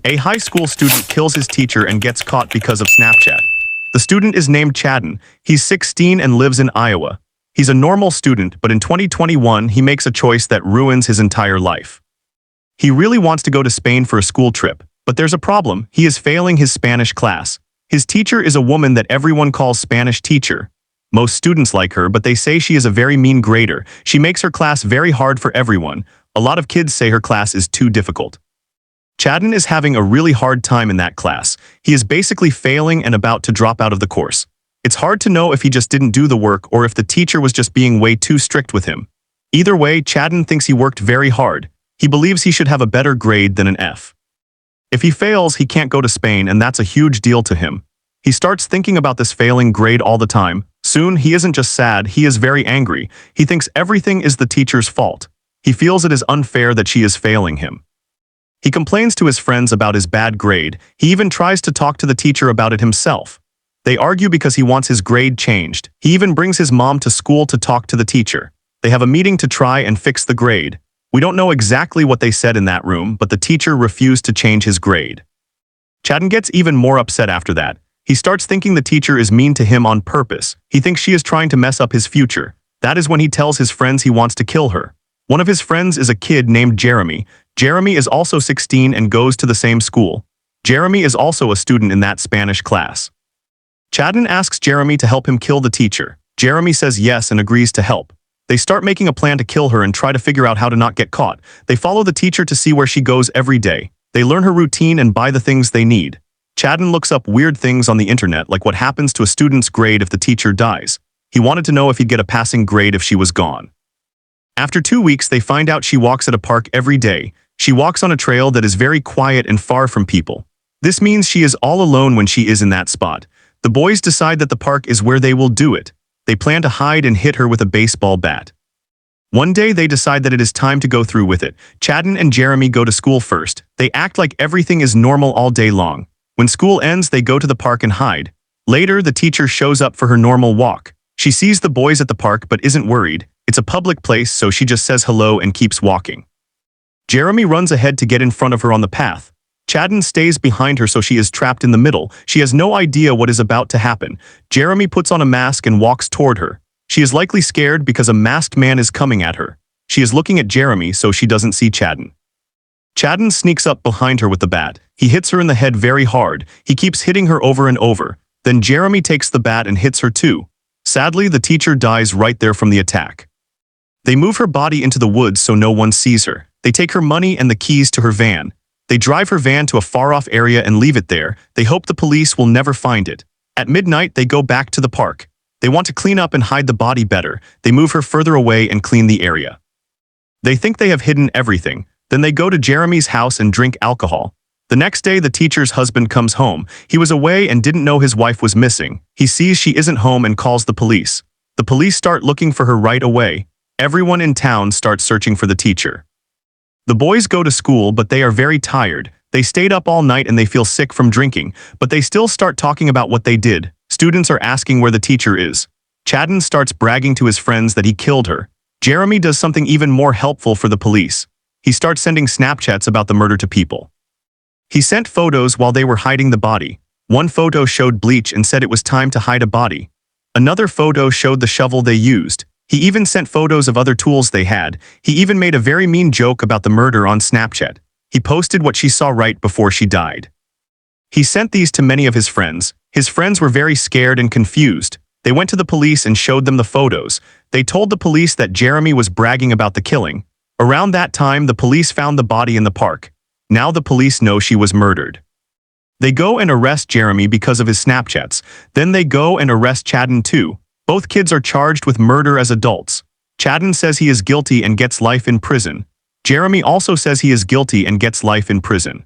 A high school student kills his teacher and gets caught because of Snapchat. The student is named Chadden. He's 16 and lives in Iowa. He's a normal student, but in 2021, he makes a choice that ruins his entire life. He really wants to go to Spain for a school trip, but there's a problem. He is failing his Spanish class. His teacher is a woman that everyone calls Spanish teacher. Most students like her, but they say she is a very mean grader. She makes her class very hard for everyone. A lot of kids say her class is too difficult. Chadden is having a really hard time in that class. He is basically failing and about to drop out of the course. It's hard to know if he just didn't do the work or if the teacher was just being way too strict with him. Either way, Chadden thinks he worked very hard. He believes he should have a better grade than an F. If he fails, he can't go to Spain, and that's a huge deal to him. He starts thinking about this failing grade all the time. Soon, he isn't just sad, he is very angry. He thinks everything is the teacher's fault. He feels it is unfair that she is failing him. He complains to his friends about his bad grade. He even tries to talk to the teacher about it himself. They argue because he wants his grade changed. He even brings his mom to school to talk to the teacher. They have a meeting to try and fix the grade. We don't know exactly what they said in that room, but the teacher refused to change his grade. Chadden gets even more upset after that. He starts thinking the teacher is mean to him on purpose. He thinks she is trying to mess up his future. That is when he tells his friends he wants to kill her. One of his friends is a kid named Jeremy. Jeremy is also 16 and goes to the same school. Jeremy is also a student in that Spanish class. Chadden asks Jeremy to help him kill the teacher. Jeremy says yes and agrees to help. They start making a plan to kill her and try to figure out how to not get caught. They follow the teacher to see where she goes every day. They learn her routine and buy the things they need. Chadden looks up weird things on the internet, like what happens to a student's grade if the teacher dies. He wanted to know if he'd get a passing grade if she was gone. After 2 weeks, they find out she walks at a park every day. She walks on a trail that is very quiet and far from people. This means she is all alone when she is in that spot. The boys decide that the park is where they will do it. They plan to hide and hit her with a baseball bat. One day they decide that it is time to go through with it. Chadden and Jeremy go to school first. They act like everything is normal all day long. When school ends, they go to the park and hide. Later, the teacher shows up for her normal walk. She sees the boys at the park but isn't worried. It's a public place, so she just says hello and keeps walking. Jeremy runs ahead to get in front of her on the path. Chadden stays behind her, so she is trapped in the middle. She has no idea what is about to happen. Jeremy puts on a mask and walks toward her. She is likely scared because a masked man is coming at her. She is looking at Jeremy so she doesn't see Chadden. Chadden sneaks up behind her with the bat. He hits her in the head very hard. He keeps hitting her over and over. Then Jeremy takes the bat and hits her too. Sadly, the teacher dies right there from the attack. They move her body into the woods so no one sees her. They take her money and the keys to her van. They drive her van to a far-off area and leave it there. They hope the police will never find it. At midnight, they go back to the park. They want to clean up and hide the body better. They move her further away and clean the area. They think they have hidden everything. Then they go to Jeremy's house and drink alcohol. The next day, the teacher's husband comes home. He was away and didn't know his wife was missing. He sees she isn't home and calls the police. The police start looking for her right away. Everyone in town starts searching for the teacher. The boys go to school, but they are very tired. They stayed up all night and they feel sick from drinking, but they still start talking about what they did. Students are asking where the teacher is. Chadden starts bragging to his friends that he killed her. Jeremy does something even more helpful for the police. He starts sending Snapchats about the murder to people. He sent photos while they were hiding the body. One photo showed bleach and said it was time to hide a body. Another photo showed the shovel they used. He even sent photos of other tools they had. He even made a very mean joke about the murder on Snapchat. He posted what she saw right before she died. He sent these to many of his friends. His friends were very scared and confused. They went to the police and showed them the photos. They told the police that Jeremy was bragging about the killing. Around that time, the police found the body in the park. Now the police know she was murdered. They go and arrest Jeremy because of his Snapchats. Then they go and arrest Chadden too. Both kids are charged with murder as adults. Chadden says he is guilty and gets life in prison. Jeremy also says he is guilty and gets life in prison.